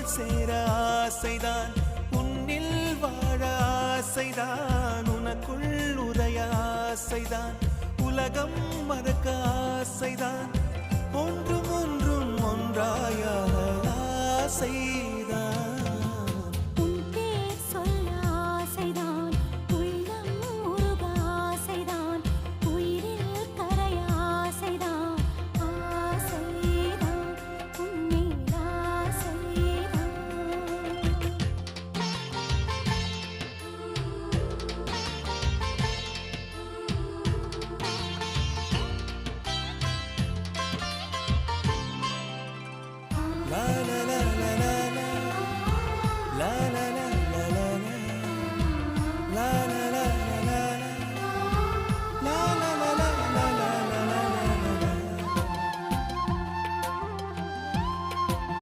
உன்னோள் சேர ஆசைதான், உன்னில் வாழ ஆசைதான், உனக்குள் உரைய ஆசைதான், உலகம் மறக்க ஆசைதான், ஒன்றும் ஒன்றும் ஒன்றாய ஆசை